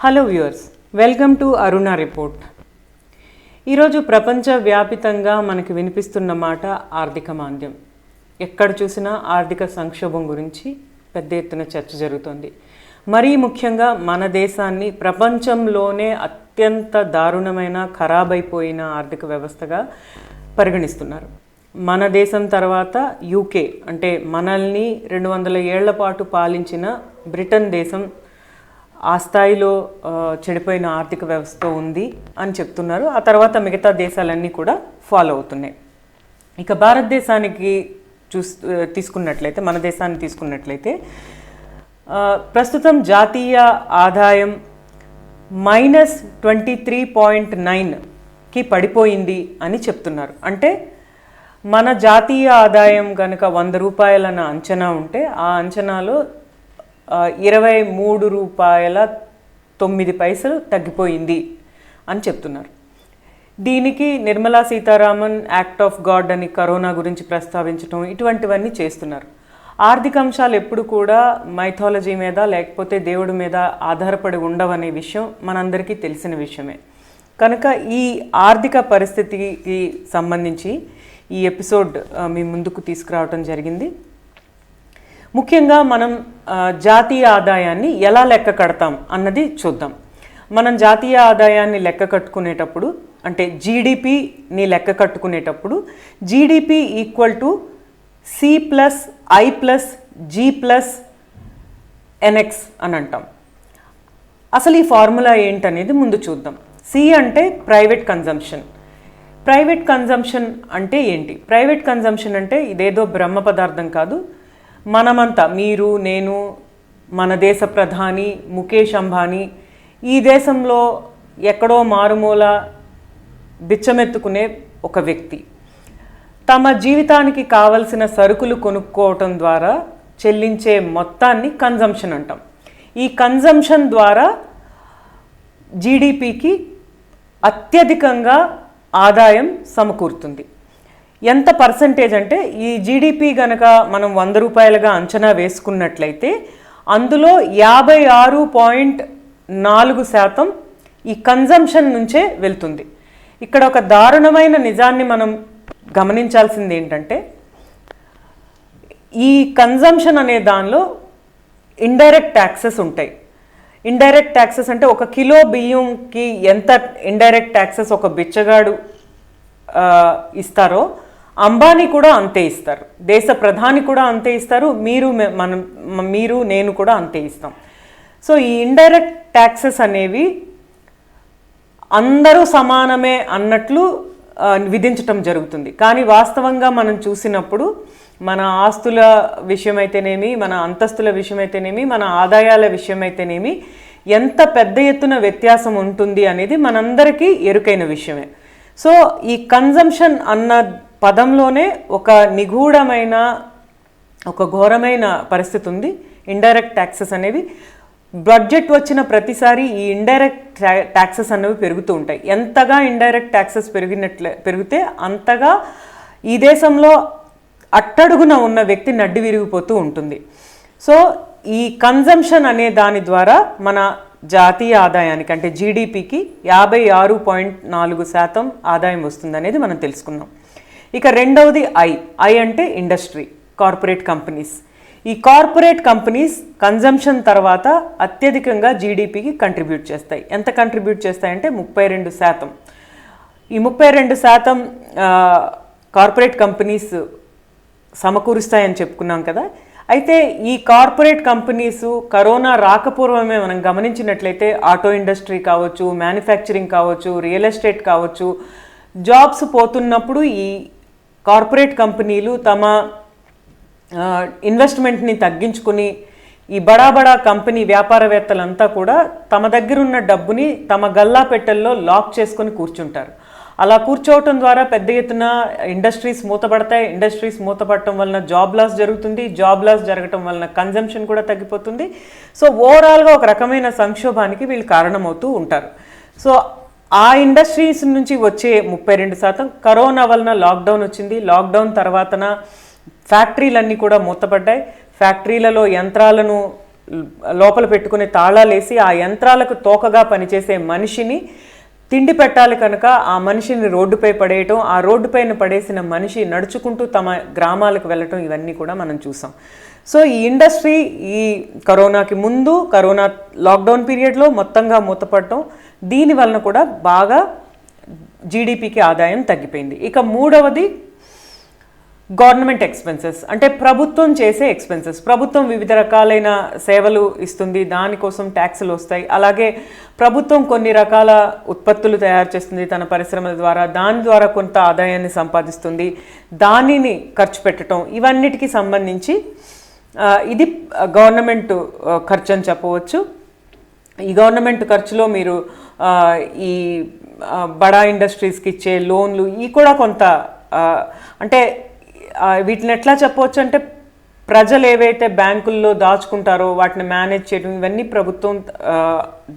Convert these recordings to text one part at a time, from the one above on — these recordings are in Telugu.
Hello viewers, welcome to Aruna report. ఈరోజు ప్రపంచవ్యాపితంగా మనకి వినిపిస్తున్న మాట ఆర్థిక మాంద్యం. ఎక్కడ చూసినా ఆర్థిక సంక్షోభం గురించి పెద్ద ఎత్తున చర్చ జరుగుతుంది. మరీ ముఖ్యంగా మన దేశాన్ని ప్రపంచంలోనే అత్యంత దారుణమైన ఖరాబైపోయిన ఆర్థిక వ్యవస్థగా పరిగణిస్తున్నారు. మన దేశం తర్వాత యూకే అంటే మనల్ని 200 ఏళ్ల పాటు పాలించిన బ్రిటన్ దేశం ఆ స్థాయిలో చెడిపోయిన ఆర్థిక వ్యవస్థ ఉంది అని చెప్తున్నారు. ఆ తర్వాత మిగతా దేశాలన్నీ కూడా ఫాలో అవుతున్నాయి. ఇక భారతదేశానికి తీసుకున్నట్లయితే, మన దేశాన్ని తీసుకున్నట్లయితే ప్రస్తుతం జాతీయ ఆదాయం -23.9కి పడిపోయింది అని చెప్తున్నారు. అంటే మన జాతీయ ఆదాయం కనుక 100 రూపాయలన్న అంచనా ఉంటే ఆ అంచనాలో 23 రూపాయల 9 తగ్గిపోయింది అని చెప్తున్నారు. దీనికి Nirmala Sitharaman act of God అని కరోనా గురించి ప్రస్తావించడం, ఇటువంటివన్నీ చేస్తున్నారు. ఆర్థిక అంశాలు ఎప్పుడు కూడా మైథాలజీ మీద లేకపోతే దేవుడి మీద ఆధారపడి ఉండవనే విషయం మనందరికీ తెలిసిన విషయమే. కనుక ఈ ఆర్థిక పరిస్థితికి సంబంధించి ఈ ఎపిసోడ్ మీ ముందుకు తీసుకురావడం జరిగింది. ముఖ్యంగా మనం జాతీయ ఆదాయాన్ని ఎలా లెక్క కడతాం అన్నది చూద్దాం. మనం జాతీయ ఆదాయాన్ని లెక్క కట్టుకునేటప్పుడు, అంటే జీడిపిని లెక్క కట్టుకునేటప్పుడు జీడిపి ఈక్వల్ టు C+I+G+NX అని అంటాం. అసలు ఈ ఫార్ములా ఏంటనేది ముందు చూద్దాం. సి అంటే ప్రైవేట్ కన్జంప్షన్. ప్రైవేట్ కన్జంప్షన్ అంటే ఏంటి? ప్రైవేట్ కన్జంప్షన్ అంటే ఇదేదో బ్రహ్మ పదార్థం కాదు. మనమంతా, మీరు, నేను, మన దేశ ప్రధాని ముఖేష్ అంబానీ ఈ దేశంలో ఎక్కడో మారుమూల బిచ్చమెత్తుకునే ఒక వ్యక్తి తమ జీవితానికి కావలసిన సరుకులు కొనుక్కోవటం ద్వారా చెల్లించే మొత్తాన్ని కన్జంప్షన్ అంటాం. ఈ కన్జంప్షన్ ద్వారా జీడిపికి అత్యధికంగా ఆదాయం సమకూరుతుంది. ఎంత పర్సంటేజ్ అంటే, ఈ జీడిపి గనక మనం 100 రూపాయలుగా అంచనా వేసుకున్నట్లయితే అందులో 56.4% ఈ కన్జంప్షన్ నుంచే వెళ్తుంది. ఇక్కడ ఒక దారుణమైన నిజాన్ని మనం గమనించాల్సింది ఏంటంటే, ఈ కన్జంప్షన్ అనే దానిలో ఇండైరెక్ట్ ట్యాక్సెస్ ఉంటాయి. ఇండైరెక్ట్ ట్యాక్సెస్ అంటే ఒక కిలో బియ్యంకి ఎంత ఇండైరెక్ట్ ట్యాక్సెస్ ఒక బిచ్చగాడు ఇస్తారో అంబానీ కూడా అంతే ఇస్తారు, దేశ ప్రధాని కూడా అంతే ఇస్తారు, మీరు నేను కూడా అంతే ఇస్తాం. సో ఈ ఇండైరెక్ట్ ట్యాక్సెస్ అనేవి అందరూ సమానమే అన్నట్లు విధించటం జరుగుతుంది. కానీ వాస్తవంగా మనం చూసినప్పుడు మన ఆస్తుల విషయమైతేనేమి, మన అంతస్తుల విషయమైతేనేమి, మన ఆదాయాల విషయమైతేనేమి ఎంత పెద్ద ఎత్తున వ్యత్యాసం ఉంటుంది అనేది మనందరికీ ఎరుకైన విషయమే. సో ఈ కన్జంప్షన్ అన్న పదంలోనే ఒక నిగూఢమైన, ఒక ఘోరమైన పరిస్థితి ఉంది. ఇండైరెక్ట్ ట్యాక్సెస్ అనేవి బడ్జెట్ వచ్చిన ప్రతిసారి ఈ ఇండైరెక్ట్ ట్యాక్సెస్ అనేవి పెరుగుతూ ఉంటాయి. ఎంతగా ఇండైరెక్ట్ ట్యాక్సెస్ పెరిగితే అంతగా ఈ దేశంలో అట్టడుగున ఉన్న వ్యక్తి నడ్డి విరిగిపోతూ ఉంటుంది. సో ఈ కన్జంప్షన్ అనే దాని ద్వారా మన జాతీయ ఆదాయానికి అంటే జీడిపికి 56.4% ఆదాయం వస్తుంది అనేది మనం తెలుసుకున్నాం. ఇక రెండవది ఐ అంటే ఇండస్ట్రీ, కార్పొరేట్ కంపెనీస్. ఈ కార్పొరేట్ కంపెనీస్ కన్జంప్షన్ తర్వాత అత్యధికంగా జీడిపికి కంట్రిబ్యూట్ చేస్తాయి. ఎంత కంట్రిబ్యూట్ చేస్తాయంటే 32%. ఈ 32% కార్పొరేట్ కంపెనీస్ సమకూరుస్తాయని చెప్పుకున్నాం కదా. అయితే ఈ కార్పొరేట్ కంపెనీస్ కరోనా రాకపూర్వమే మనం గమనించినట్లయితే ఆటో ఇండస్ట్రీ కావచ్చు, మ్యానుఫ్యాక్చరింగ్ కావచ్చు, రియల్ ఎస్టేట్ కావచ్చు, జాబ్స్ పోతున్నప్పుడు ఈ కార్పొరేట్ కంపెనీలు తమ ఇన్వెస్ట్మెంట్ని తగ్గించుకుని ఈ బడా కంపెనీ వ్యాపారవేత్తలంతా కూడా తమ దగ్గర ఉన్న డబ్బుని తమ గల్లా పెట్టెల్లో లాక్ చేసుకొని కూర్చుంటారు. అలా కూర్చోవటం ద్వారా పెద్ద ఎత్తున ఇండస్ట్రీస్ మూతపడతాయి. ఇండస్ట్రీస్ మూతపడటం వలన జాబ్ లాస్ జరుగుతుంది. జాబ్ లాస్ జరగటం వలన కన్జంప్షన్ కూడా తగ్గిపోతుంది. సో ఓవరాల్గా ఒక రకమైన సంక్షోభానికి వీళ్ళు కారణమవుతూ ఉంటారు. సో ఆ ఇండస్ట్రీస్ నుంచి వచ్చే 32% కరోనా వలన లాక్డౌన్ వచ్చింది. లాక్డౌన్ తర్వాతన ఫ్యాక్టరీలన్నీ కూడా మూతపడ్డాయి. ఫ్యాక్టరీలలో యంత్రాలను లోపల పెట్టుకునే తాళాలేసి ఆ యంత్రాలకు తోకగా పనిచేసే మనిషిని తిండి పెట్టాలి కనుక ఆ మనిషిని రోడ్డుపై పడేయటం, ఆ రోడ్డుపైన పడేసిన మనిషి నడుచుకుంటూ తమ గ్రామాలకు వెళ్ళటం, ఇవన్నీ కూడా మనం చూసాం. సో ఈ ఇండస్ట్రీ ఈ కరోనాకి ముందు, కరోనా లాక్డౌన్ పీరియడ్లో మొత్తంగా మూతపడటం, దీని వలన కూడా బాగా జీడిపికి ఆదాయం తగ్గిపోయింది. ఇక మూడవది గవర్నమెంట్ ఎక్స్పెన్సెస్, అంటే ప్రభుత్వం చేసే ఎక్స్పెన్సెస్. ప్రభుత్వం వివిధ రకాలైన సేవలు ఇస్తుంది, దానికోసం ట్యాక్సులు వస్తాయి. అలాగే ప్రభుత్వం కొన్ని రకాల ఉత్పత్తులు తయారు చేస్తుంది తన పరిశ్రమల ద్వారా, దాని ద్వారా కొంత ఆదాయాన్ని సంపాదిస్తుంది, దానిని ఖర్చు పెట్టడం, ఇవన్నిటికీ సంబంధించి ఇది గవర్నమెంట్ ఖర్చు అని చెప్పవచ్చు. ఈ గవర్నమెంట్ ఖర్చులో మీరు ఈ బడా ఇండస్ట్రీస్కి ఇచ్చే లోన్లు ఇవి కూడా కొంత, అంటే వీటిని ఎట్లా చెప్పవచ్చు అంటే ప్రజలు ఏవైతే బ్యాంకుల్లో దాచుకుంటారో వాటిని మేనేజ్ చేయడం, ఇవన్నీ ప్రభుత్వం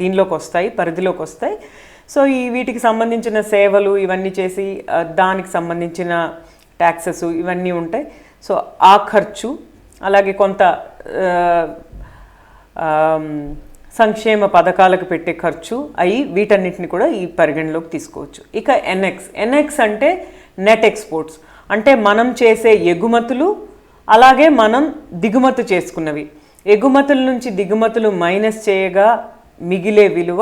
దీనిలోకి వస్తాయి, పరిధిలోకి వస్తాయి. సో ఈ వీటికి సంబంధించిన సేవలు ఇవన్నీ చేసి దానికి సంబంధించిన ట్యాక్సెస్ ఇవన్నీ ఉంటాయి. సో ఆ ఖర్చు, అలాగే కొంత సంక్షేమ పథకాలకు పెట్టే ఖర్చు అవి, వీటన్నిటిని కూడా ఈ పరిగణలోకి తీసుకోవచ్చు. ఇక ఎన్ఎక్స్ అంటే నెట్ ఎక్స్పోర్ట్స్, అంటే మనం చేసే ఎగుమతులు అలాగే మనం దిగుమతి చేసుకున్నవి, ఎగుమతుల నుంచి దిగుమతులు మైనస్ చేయగా మిగిలే విలువ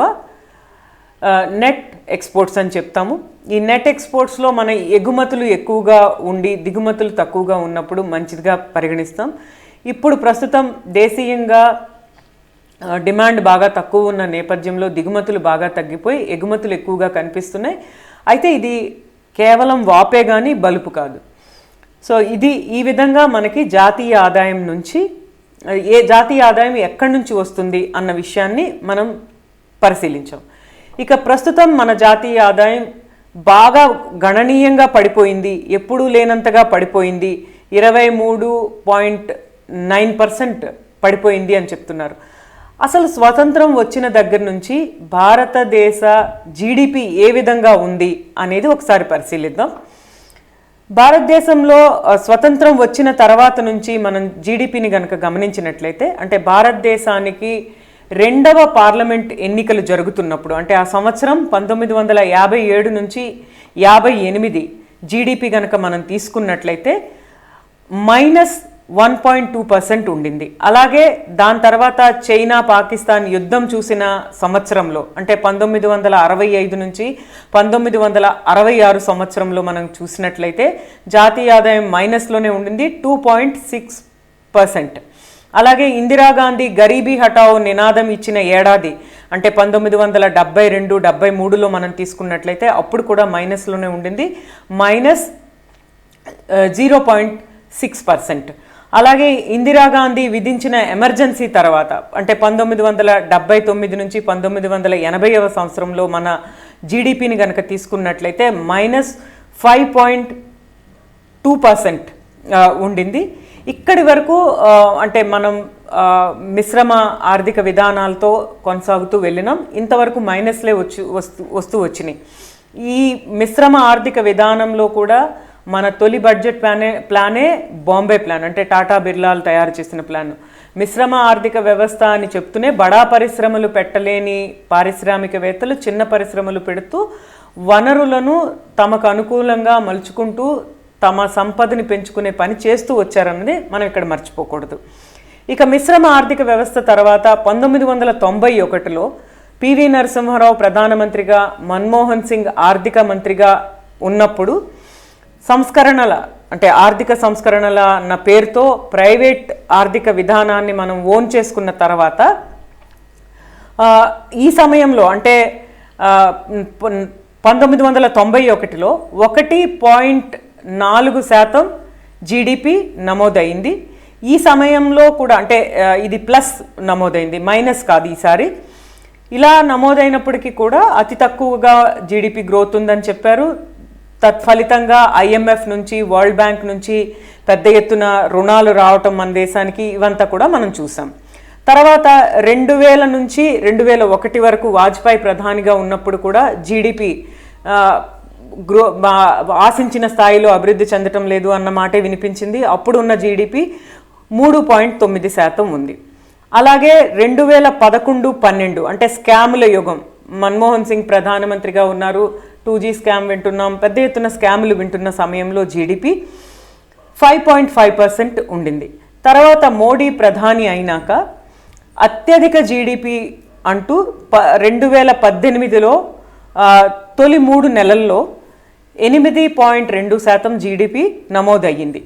నెట్ ఎక్స్పోర్ట్స్ అని చెప్తాము. ఈ నెట్ ఎక్స్పోర్ట్స్లో మన ఎగుమతులు ఎక్కువగా ఉండి దిగుమతులు తక్కువగా ఉన్నప్పుడు మంచిదిగా పరిగణిస్తాం. ఇప్పుడు ప్రస్తుతం దేశీయంగా డిమాండ్ బాగా తక్కువ ఉన్న నేపథ్యంలో దిగుమతులు బాగా తగ్గిపోయి ఎగుమతులు ఎక్కువగా కనిపిస్తున్నాయి. అయితే ఇది కేవలం వాపే కానీ బలుపు కాదు. సో ఇది ఈ విధంగా మనకి జాతీయ ఆదాయం నుంచి, జాతీయ ఆదాయం ఎక్కడి నుంచి వస్తుంది అన్న విషయాన్ని మనం పరిశీలించాం. ఇక ప్రస్తుతం మన జాతీయ ఆదాయం బాగా గణనీయంగా పడిపోయింది, ఎప్పుడూ లేనంతగా పడిపోయింది, 23.9% పడిపోయింది అని చెప్తున్నారు. అసలు స్వతంత్రం వచ్చిన దగ్గర నుంచి భారతదేశ జీడిపి ఏ విధంగా ఉంది అనేది ఒకసారి పరిశీలిద్దాం. భారతదేశంలో స్వతంత్రం వచ్చిన తర్వాత నుంచి మనం జీడిపిని కనుక గమనించినట్లయితే, అంటే భారతదేశానికి రెండవ పార్లమెంట్ ఎన్నికలు జరుగుతున్నప్పుడు, అంటే ఆ సంవత్సరం 1957 నుంచి 58 జీడిపి కనుక మనం తీసుకున్నట్లయితే -1.2% ఉండింది. అలాగే దాని తర్వాత చైనా పాకిస్తాన్ యుద్ధం చూసిన సంవత్సరంలో, అంటే 1965 నుంచి 1966 సంవత్సరంలో మనం చూసినట్లయితే జాతీయ ఆదాయం మైనస్లోనే ఉండింది, 2.6%. అలాగే ఇందిరాగాంధీ గరీబీ హటావో నినాదం ఇచ్చిన ఏడాది, అంటే 1972-73లో మనం తీసుకున్నట్లయితే అప్పుడు కూడా మైనస్లోనే ఉండింది, -0.6%. అలాగే ఇందిరాగాంధీ విధించిన ఎమర్జెన్సీ తర్వాత, అంటే 1979 నుంచి 1980వ సంవత్సరంలో మన జీడిపిని కనుక తీసుకున్నట్లయితే -5.2% ఉండింది. ఇక్కడి వరకు అంటే మనం మిశ్రమ ఆర్థిక విధానాలతో కొనసాగుతూ వెళ్ళినాం. ఇంతవరకు మైనస్లే వస్తూ వచ్చినాయి. ఈ మిశ్రమ ఆర్థిక విధానంలో కూడా మన తొలి బడ్జెట్ ప్లానే బాంబే ప్లాన్, అంటే టాటా బిర్లాలు తయారు చేసిన ప్లాన్. మిశ్రమ ఆర్థిక వ్యవస్థ అని చెప్తూనే బడా పరిశ్రమలు పెట్టలేని పారిశ్రామికవేత్తలు చిన్న పరిశ్రమలు పెడుతూ వనరులను తమకు అనుకూలంగా మలుచుకుంటూ తమ సంపదని పెంచుకునే పని చేస్తూ వచ్చారన్నది మనం ఇక్కడ మర్చిపోకూడదు. ఇక మిశ్రమ ఆర్థిక వ్యవస్థ తర్వాత 1991లో పివి నరసింహారావు ప్రధానమంత్రిగా, మన్మోహన్ సింగ్ ఆర్థిక మంత్రిగా ఉన్నప్పుడు సంస్కరణల, అంటే ఆర్థిక సంస్కరణల అన్న పేరుతో ప్రైవేట్ ఆర్థిక విధానాన్ని మనం ఓన్ చేసుకున్న తర్వాత ఈ సమయంలో, అంటే 1991లో 1.4% జీడిపి నమోదైంది. ఈ సమయంలో కూడా, అంటే ఇది ప్లస్ నమోదైంది, మైనస్ కాదు ఈసారి. ఇలా నమోదైనప్పటికీ కూడా అతి తక్కువగా జీడిపి గ్రోత్ ఉందని చెప్పారు. తత్ఫలితంగా IMF నుంచి, వరల్డ్ బ్యాంక్ నుంచి పెద్ద ఎత్తున రుణాలు రావటం మన దేశానికి, ఇవంతా కూడా మనం చూసాం. తర్వాత 2000 నుంచి 2001 వరకు వాజ్పేయి ప్రధానిగా ఉన్నప్పుడు కూడా జీడిపి ఆశించిన స్థాయిలో అభివృద్ధి చెందటం లేదు అన్న మాటే వినిపించింది. అప్పుడు ఉన్న జీడిపి 3.9% ఉంది. అలాగే 2011-12 అంటే స్కాముల యుగం, మన్మోహన్ సింగ్ ప్రధానమంత్రిగా ఉన్నారు, 2G స్కామ్ వింటున్నాం, పెద్ద ఎత్తున స్కాములు వింటున్న సమయంలో జీడిపి 5.5% ఉండింది. తర్వాత మోడీ ప్రధాని అయినాక అత్యధిక జీడిపి అంటూ 2018లో తొలి 3 నెలల్లో 8.2% జీడిపి నమోదయ్యింది.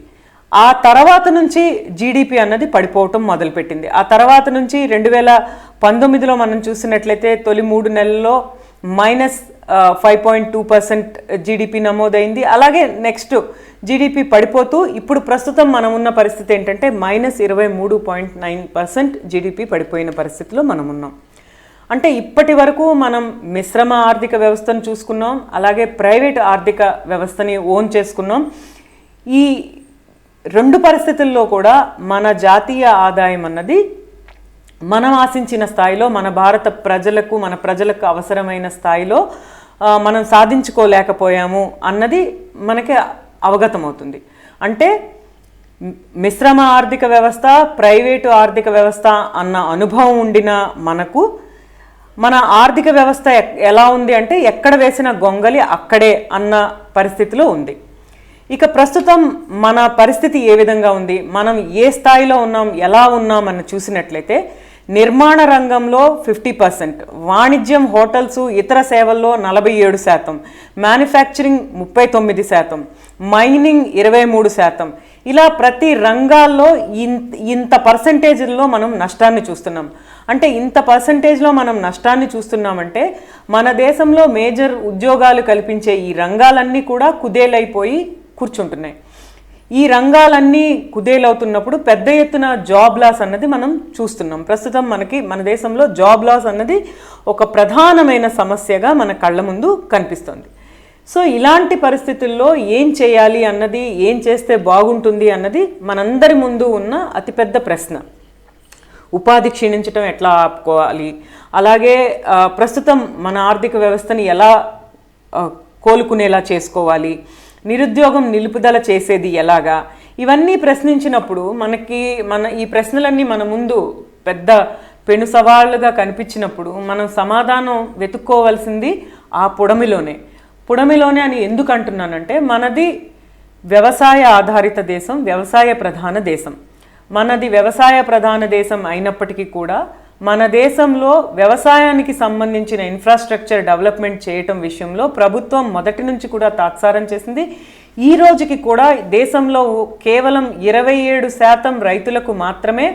ఆ తర్వాత నుంచి జీడిపి అన్నది పడిపోవటం మొదలుపెట్టింది. ఆ తర్వాత నుంచి 2019లో మనం చూసినట్లయితే తొలి 3 నెలల్లో -5.2% జీడిపి నమోదైంది. అలాగే నెక్స్ట్ జీడిపి పడిపోతూ ఇప్పుడు ప్రస్తుతం మనం ఉన్న పరిస్థితి ఏంటంటే -23.9% జీడిపి పడిపోయిన పరిస్థితిలో మనం ఉన్నాం. అంటే ఇప్పటి వరకు మనం మిశ్రమ ఆర్థిక వ్యవస్థను చూసుకున్నాం, అలాగే ప్రైవేట్ ఆర్థిక వ్యవస్థని ఓన్ చేసుకున్నాం. ఈ 2 పరిస్థితుల్లో కూడా మన జాతీయ ఆదాయం అన్నది మనం ఆశించిన స్థాయిలో, మన భారత ప్రజలకు, మన ప్రజలకు అవసరమైన స్థాయిలో మనం సాధించుకోలేకపోయాము అన్నది మనకి అవగతమవుతుంది. అంటే మిశ్రమ ఆర్థిక వ్యవస్థ, ప్రైవేటు ఆర్థిక వ్యవస్థ అన్న అనుభవం ఉండిన మనకు మన ఆర్థిక వ్యవస్థ ఎలా ఉంది అంటే ఎక్కడ వేసిన గొంగలి అక్కడే అన్న పరిస్థితిలో ఉంది. ఇక ప్రస్తుతం మన పరిస్థితి ఏ విధంగా ఉంది, మనం ఏ స్థాయిలో ఉన్నాం, ఎలా ఉన్నాం అని చూసినట్లయితే నిర్మాణ రంగంలో 50%, వాణిజ్యం, హోటల్స్, ఇతర సేవల్లో 47%, మ్యానుఫ్యాక్చరింగ్ 39%, మైనింగ్ 23%, ఇలా ప్రతి రంగాల్లో ఇంత పర్సంటేజ్లో మనం నష్టాన్ని చూస్తున్నాం. అంటే ఇంత పర్సంటేజ్లో మనం నష్టాన్ని చూస్తున్నామంటే మన దేశంలో మేజర్ ఉద్యోగాలు కల్పించే ఈ రంగాలన్నీ కూడా కుదేలైపోయి కూర్చుంటున్నాయి. ఈ రంగాలన్నీ కుదేలవుతున్నప్పుడు పెద్ద ఎత్తున జాబ్ లాస్ అన్నది మనం చూస్తున్నాం. ప్రస్తుతం మన దేశంలో జాబ్ లాస్ అన్నది ఒక ప్రధానమైన సమస్యగా మన కళ్ళ ముందు కనిపిస్తుంది. సో ఇలాంటి పరిస్థితుల్లో ఏం చేయాలి అన్నది, ఏం చేస్తే బాగుంటుంది అన్నది మనందరి ముందు ఉన్న అతిపెద్ద ప్రశ్న. ఉపాధి క్షీణించడం ఎట్లా ఆపుకోవాలి, అలాగే ప్రస్తుతం మన ఆర్థిక వ్యవస్థని ఎలా కోలుకునేలా చేసుకోవాలి, నిరుద్యోగం నిలుపుదల చేసేది ఎలాగా, ఇవన్నీ ప్రశ్నించినప్పుడు మన ఈ ప్రశ్నలన్నీ మన ముందు పెద్ద పెను సవాళ్ళుగా కనిపించినప్పుడు మనం సమాధానం వెతుక్కోవాల్సింది ఆ పుడమిలోనే అని ఎందుకు అంటున్నానంటే మనది వ్యవసాయ ఆధారిత దేశం, వ్యవసాయ ప్రధాన దేశం. మనది వ్యవసాయ ప్రధాన దేశం అయినప్పటికీ కూడా మన దేశంలో వ్యవసాయానికి సంబంధించిన ఇన్ఫ్రాస్ట్రక్చర్ డెవలప్మెంట్ చేయటం విషయంలో ప్రభుత్వం మొదటి నుంచి కూడా తాత్సారం చేసింది. ఈ రోజుకి కూడా దేశంలో కేవలం 27% రైతులకు మాత్రమే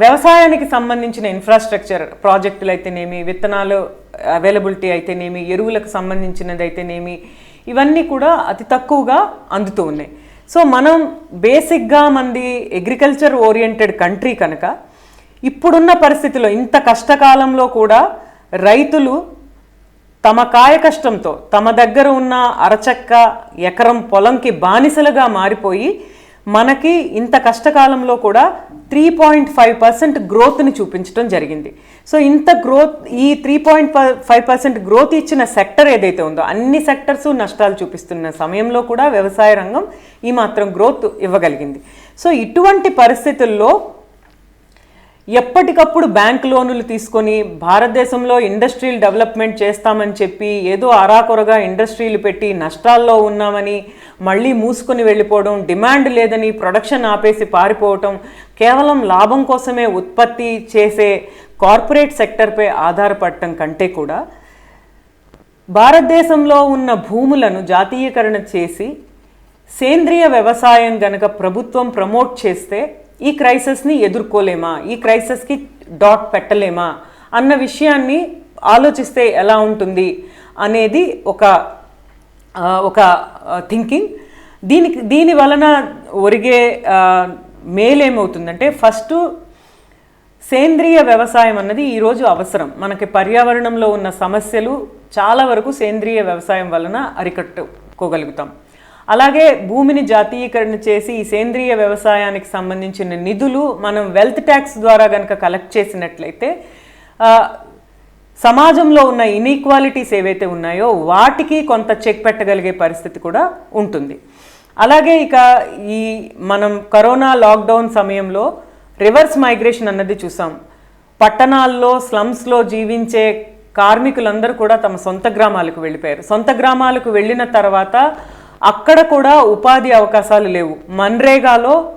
వ్యవసాయానికి సంబంధించిన ఇన్ఫ్రాస్ట్రక్చర్ ప్రాజెక్టులు అయితేనేమి, విత్తనాలు అవైలబిలిటీ అయితేనేమి, ఎరువులకు సంబంధించినది అయితేనేమి, ఇవన్నీ కూడా అతి తక్కువగా అందుతూ ఉన్నాయి. సో మనం బేసిక్గా మనది అగ్రికల్చర్ ఓరియంటెడ్ కంట్రీ కనుక ఇప్పుడున్న పరిస్థితిలో ఇంత కష్టకాలంలో కూడా రైతులు తమ కాయ కష్టంతో తమ దగ్గర ఉన్న అరచక్క ఎకరం పొలంకి బానిసలుగా మారిపోయి మనకి ఇంత కష్టకాలంలో కూడా 3.5% గ్రోత్ని చూపించడం జరిగింది. సో ఇంత గ్రోత్, ఈ 3.5% గ్రోత్ ఇచ్చిన సెక్టర్ ఏదైతే ఉందో అన్ని సెక్టర్స్ నష్టాలు చూపిస్తున్న సమయంలో కూడా వ్యవసాయ రంగం ఈ మాత్రం గ్రోత్ ఇవ్వగలిగింది. సో ఇటువంటి పరిస్థితుల్లో ఎప్పటికప్పుడు బ్యాంక్ లోనులు తీసుకొని భారతదేశంలో ఇండస్ట్రియల్ డెవలప్మెంట్ చేస్తామని చెప్పి ఏదో అరాకొరగా ఇండస్ట్రీలు పెట్టి నష్టాల్లో ఉన్నామని మళ్ళీ మూసుకొని వెళ్ళిపోవడం, డిమాండ్ లేదని ప్రొడక్షన్ ఆపేసి పారిపోవటం, కేవలం లాభం కోసమే ఉత్పత్తి చేసే కార్పొరేట్ సెక్టర్పై ఆధారపడటం కంటే కూడా భారతదేశంలో ఉన్న భూములను జాతీయకరణ చేసి సేంద్రియ వ్యవసాయం గనక ప్రభుత్వం ప్రమోట్ చేస్తే ఈ క్రైసిస్ని ఎదుర్కోలేమా, ఈ క్రైసిస్కి డాట్ పెట్టలేమా అన్న విషయాన్ని ఆలోచిస్తే ఎలా ఉంటుంది అనేది ఒక థింకింగ్. దీని వలన ఒరిగే మేలేమవుతుందంటే ఫస్ట్ సేంద్రియ వ్యవసాయం అన్నది ఈరోజు అవసరం. మనకి పర్యావరణంలో ఉన్న సమస్యలు చాలా వరకు సేంద్రియ వ్యవసాయం వలన అరికట్టుకోగలుగుతాం. అలాగే భూమిని జాతీయకరణ చేసి ఈ సేంద్రియ వ్యవసాయానికి సంబంధించిన నిధులు మనం వెల్త్ ట్యాక్స్ ద్వారా కనుక కలెక్ట్ చేసినట్లయితే సమాజంలో ఉన్న ఇన్ఈక్వాలిటీస్ ఏవైతే ఉన్నాయో వాటికి కొంత చెక్ పెట్టగలిగే పరిస్థితి కూడా ఉంటుంది. అలాగే ఇక ఈ మనం కరోనా లాక్డౌన్ సమయంలో రివర్స్ మైగ్రేషన్ అన్నది చూసాం. పట్టణాల్లో స్లమ్స్లో జీవించే కార్మికులందరూ కూడా తమ సొంత గ్రామాలకు వెళ్ళిపోయారు. సొంత గ్రామాలకు వెళ్ళిన తర్వాత అక్కడ కూడా ఉపాధి అవకాశాలు లేవు. మన్రేగాలో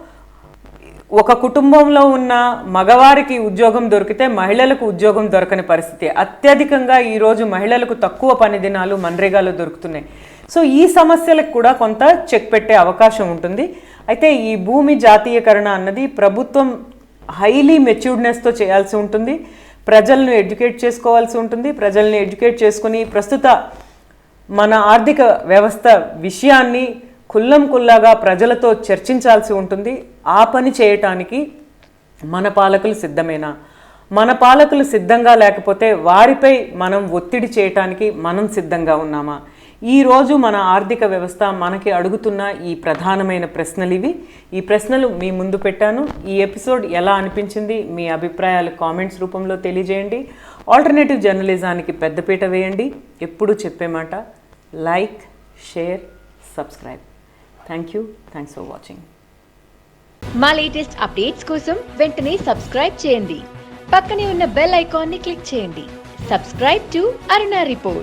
ఒక కుటుంబంలో ఉన్న మగవారికి ఉద్యోగం దొరికితే మహిళలకు ఉద్యోగం దొరకని పరిస్థితి. అత్యధికంగా ఈరోజు మహిళలకు తక్కువ పని దినాలు మన్రేగాలో దొరుకుతున్నాయి. సో ఈ సమస్యలకు కూడా కొంత చెక్ పెట్టే అవకాశం ఉంటుంది. అయితే ఈ భూమి జాతీయకరణ అన్నది ప్రభుత్వం హైలీ మెచ్యూర్డ్నెస్తో చేయాల్సి ఉంటుంది. ప్రజలను ఎడ్యుకేట్ చేసుకోవాల్సి ఉంటుంది. ప్రజల్ని ఎడ్యుకేట్ చేసుకుని ప్రస్తుత మన ఆర్థిక వ్యవస్థ విషయాన్ని కుల్లాగా ప్రజలతో చర్చించాల్సి ఉంటుంది. ఆ పని చేయటానికి మన పాలకులు సిద్ధమేనా? మన పాలకులు సిద్ధంగా లేకపోతే వారిపై మనం ఒత్తిడి చేయటానికి మనం సిద్ధంగా ఉన్నామా? ఈరోజు మన ఆర్థిక వ్యవస్థ మనకి అడుగుతున్న ఈ ప్రధానమైన ప్రశ్నలు ఇవి. ఈ ప్రశ్నలు మీ ముందు పెట్టాను. ఈ ఎపిసోడ్ ఎలా అనిపించింది? మీ అభిప్రాయాలు కామెంట్స్ రూపంలో తెలియజేయండి. ఆల్టర్నేటివ్ జర్నలిజానికి పెద్దపీట వేయండి. ఎప్పుడు చెప్పే మాట, like, share, subscribe. Thanks for watching. మా లేటెస్ట్ అప్డేట్స్ కోసం వెంటనే సబ్స్క్రైబ్ చేయండి. పక్కనే ఉన్న బెల్ ఐకాన్ని క్లిక్ చేయండి. Subscribe to Aruna report.